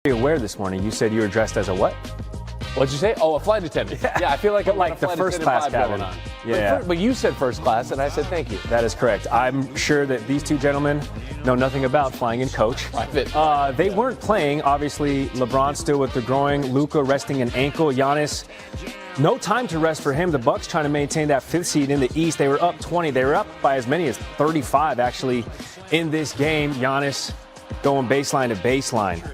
Aware this morning, you said you were dressed as a what? What'd you say? Oh, a flight attendant. Yeah, I feel like I'm like the first class cabin. Yeah. But you said first class, and I said thank you. That is correct. I'm sure that these two gentlemen know nothing about flying in coach. They weren't playing. Obviously, LeBron still with the groin. Luka resting an ankle. Giannis, no time to rest for him. The Bucks trying to maintain that 5th seed in the East. They were up 20. They were up by as many as 35, actually, in this game. Giannis going baseline to baseline.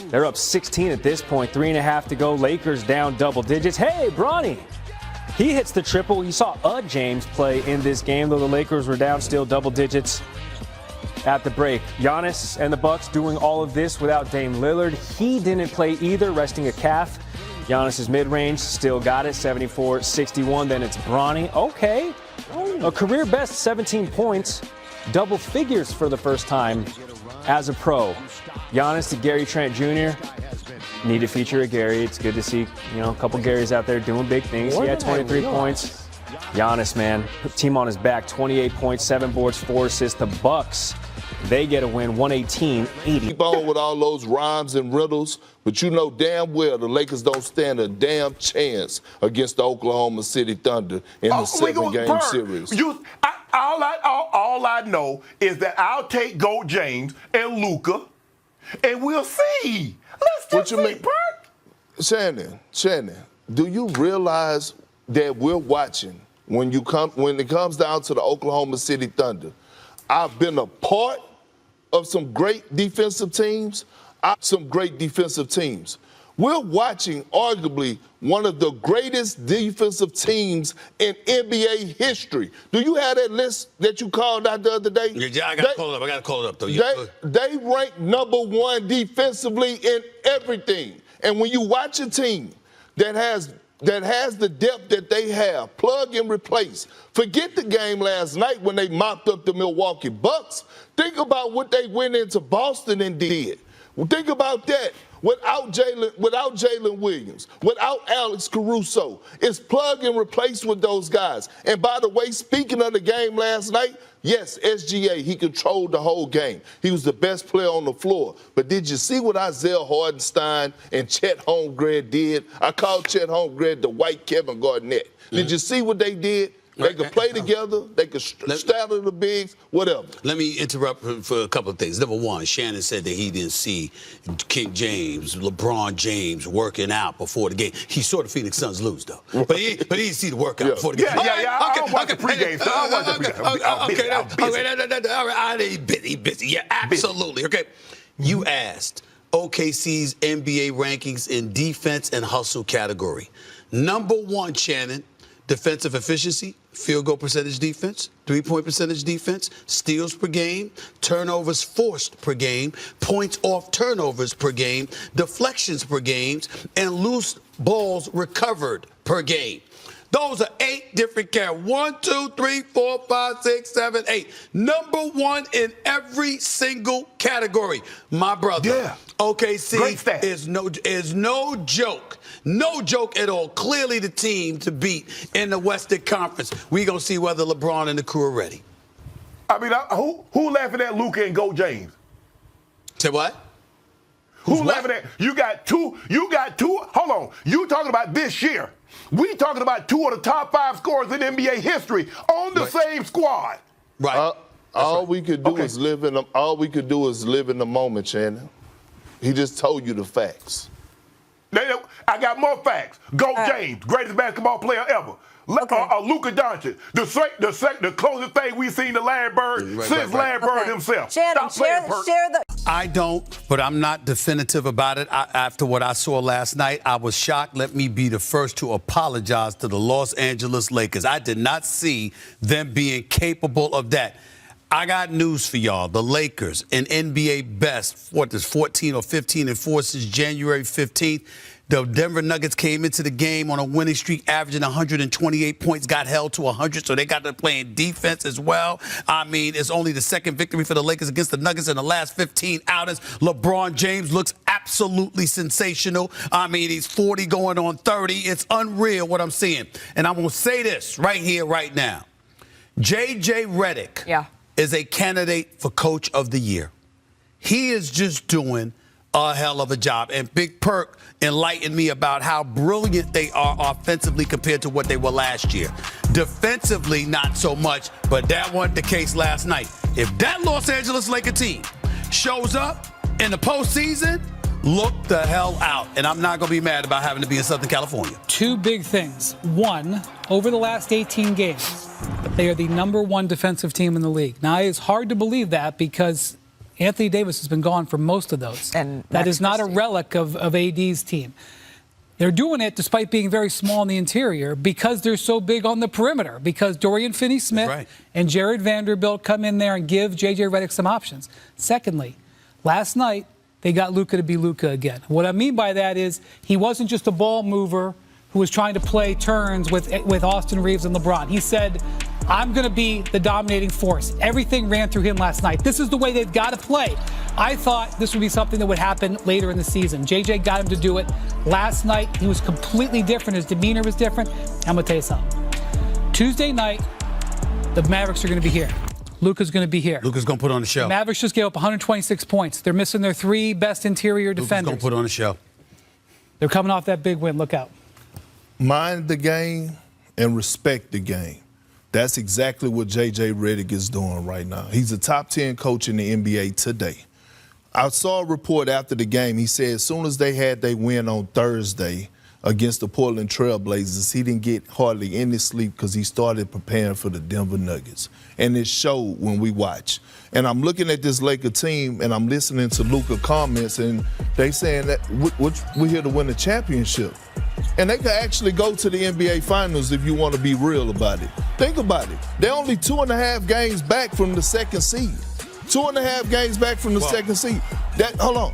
They're up 16 at this point, 3.5 to go. Lakers down double digits. Hey, Bronny, he hits the triple. You saw James play in this game, though the Lakers were down still double digits at the break. Giannis and the Bucks doing all of this without Dame Lillard. He didn't play either, resting a calf. Giannis's mid-range still got it, 74-61. Then it's Bronny. Okay, a career best 17 points, double figures for the first time as a pro. Giannis to Gary Trent Jr. Need to feature a Gary. It's good to see, a couple Garys out there doing big things. He had 23 points. Giannis, man, team on his back, 28 points, 7 boards, 4 assists. The Bucks, they get a win, 118-80. Keep on with all those rhymes and riddles, but you know damn well the Lakers don't stand a damn chance against the Oklahoma City Thunder in the 7-game series. All I know is that I'll take Goat James and Luka, and we'll see. Let's just see, Perk. Shannon, do you realize that we're watching when it comes down to the Oklahoma City Thunder? I've been a part of some great defensive teams. We're watching arguably one of the greatest defensive teams in NBA history. Do you have that list that you called out the other day? Yeah, I got to call it up, though. They rank number 1 defensively in everything. And when you watch a team that has the depth that they have, plug and replace. Forget the game last night when they mopped up the Milwaukee Bucks. Think about what they went into Boston and did. Think about that. Without Jalen Williams, without Alex Caruso, it's plug and replace with those guys. And by the way, speaking of the game last night, yes, SGA, he controlled the whole game. He was the best player on the floor. But did you see what Isaiah Hardenstein and Chet Holmgren did? I call Chet Holmgren the white Kevin Garnett. Did you see what they did? They could play together. They could straddle the bigs, whatever. Let me interrupt for a couple of things. Number one, Shannon said that he didn't see King James, LeBron James working out before the game. He saw the Phoenix Suns lose, though. But he didn't see the workout before the game. I don't watch the pregame stuff. I don't watch the pregame. He busy. Yeah, absolutely. Okay. You asked OKC's NBA rankings in defense and hustle category. Number 1, Shannon, defensive efficiency, field goal percentage defense, 3-point percentage defense, steals per game, turnovers forced per game, points off turnovers per game, deflections per game, and loose balls recovered per game. Those are 8 different categories. 1, 2, 3, 4, 5, 6, 7, 8. Number 1 in every single category. My brother, OKC is no joke. No joke at all. Clearly the team to beat in the Western Conference. We're going to see whether LeBron and the crew are ready. I mean, who laughing at Luka and Goat James? Say what? Who's laughing at? You got two. Hold on. You talking about this year. We talking about 2 of the top 5 scorers in NBA history on the same squad. Right. All we could do is live in the moment, Shannon. He just told you the facts. I got more facts. Goat James, greatest basketball player ever. Luka Doncic, the closest thing we've seen to Larry Bird since Larry Bird himself. Shannon, share the. I don't, but I'm not definitive about it. After what I saw last night, I was shocked. Let me be the first to apologize to the Los Angeles Lakers. I did not see them being capable of that. I got news for y'all. The Lakers, an NBA best, 14 or 15 and 4 since January 15th. The Denver Nuggets came into the game on a winning streak, averaging 128 points, got held to 100, so they got to playing defense as well. I mean, it's only the second victory for the Lakers against the Nuggets in the last 15 outings. LeBron James looks absolutely sensational. I mean, he's 40 going on 30. It's unreal what I'm seeing. And I'm going to say this right here, right now. J.J. Redick is a candidate for Coach of the Year. He is just doing a hell of a job. And Big Perk enlightened me about how brilliant they are offensively compared to what they were last year. Defensively, not so much, but that wasn't the case last night. If that Los Angeles Lakers team shows up in the postseason, look the hell out. And I'm not going to be mad about having to be in Southern California. Two big things. One, over the last 18 games, they are the #1 defensive team in the league. Now, it's hard to believe that because Anthony Davis has been gone for most of those. And that is not a relic of AD's team. They're doing it despite being very small in the interior because they're so big on the perimeter, because Dorian Finney-Smith and Jared Vanderbilt come in there and give J.J. Redick some options. Secondly, last night, they got Luka to be Luka again. What I mean by that is he wasn't just a ball mover who was trying to play turns with Austin Reeves and LeBron. He said, I'm going to be the dominating force. Everything ran through him last night. This is the way they've got to play. I thought this would be something that would happen later in the season. JJ got him to do it. Last night, he was completely different. His demeanor was different. I'm going to tell you something. Tuesday night, the Mavericks are going to be here. Luka's going to be here. Luka's going to put on the show. The Mavericks just gave up 126 points. They're missing their 3 best interior defenders. Luka's going to put on the show. They're coming off that big win. Look out. Mind the game and respect the game. That's exactly what J.J. Redick is doing right now. He's a top 10 coach in the NBA today. I saw a report after the game. He said as soon as they had their win on Thursday against the Portland Trail Blazers, he didn't get hardly any sleep because he started preparing for the Denver Nuggets. And it showed when we watch. And I'm looking at this Laker team, and I'm listening to Luka comments, and they saying that we're here to win a championship. And they could actually go to the NBA Finals if you want to be real about it. Think about it. They're only 2.5 games back from the second seed. 2.5 games back from the second seed. Hold on.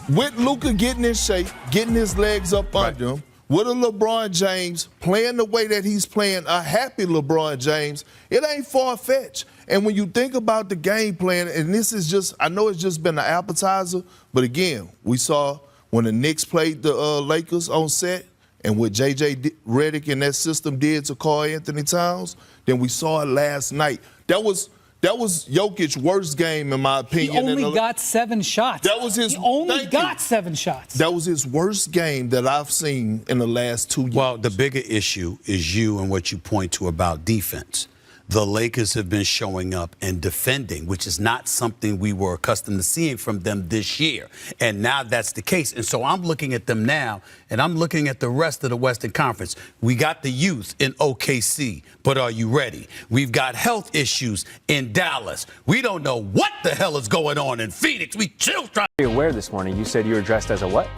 With Luka getting in shape, getting his legs up under him, with a LeBron James playing the way that he's playing, a happy LeBron James, it ain't far-fetched. And when you think about the game plan, and this is just, I know it's just been an appetizer, but again, we saw when the Knicks played the Lakers on set, and what J.J. Redick and that system did to Karl Anthony Towns, then we saw it last night. That was Jokic's worst game, in my opinion. He only got 7 shots. That was his. He only got 7 shots. That was his worst game that I've seen in the last 2 years. Well, the bigger issue is you and what you point to about defense. The Lakers have been showing up and defending, which is not something we were accustomed to seeing from them this year. And now that's the case. And so I'm looking at them now, and I'm looking at the rest of the Western Conference. We got the youth in OKC, but are you ready? We've got health issues in Dallas. We don't know what the hell is going on in Phoenix. We chill. You're aware this morning, you said you were dressed as a what?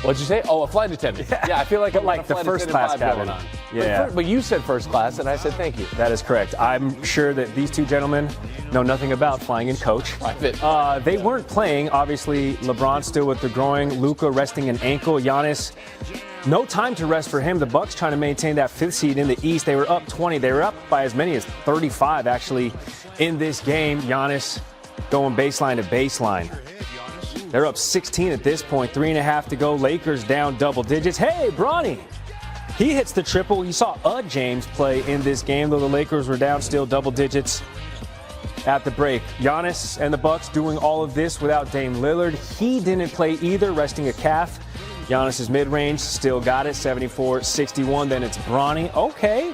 What'd you say? Oh, a flight attendant. Yeah, I feel like I'm like the first class cabin. Yeah. But you said first class, and I said thank you. That is correct. I'm sure that these two gentlemen know nothing about flying in coach. They weren't playing. Obviously, LeBron still with the groin. Luka resting an ankle. Giannis, no time to rest for him. The Bucks trying to maintain that 5th seed in the East. They were up 20. They were up by as many as 35, actually, in this game. Giannis going baseline to baseline. They're up 16 at this point, 3.5 to go. Lakers down double digits. Hey, Bronny, he hits the triple. You saw James play in this game, though the Lakers were down still double digits at the break. Giannis and the Bucks doing all of this without Dame Lillard. He didn't play either, resting a calf. Giannis's mid-range still got it, 74-61. Then it's Bronny. Okay.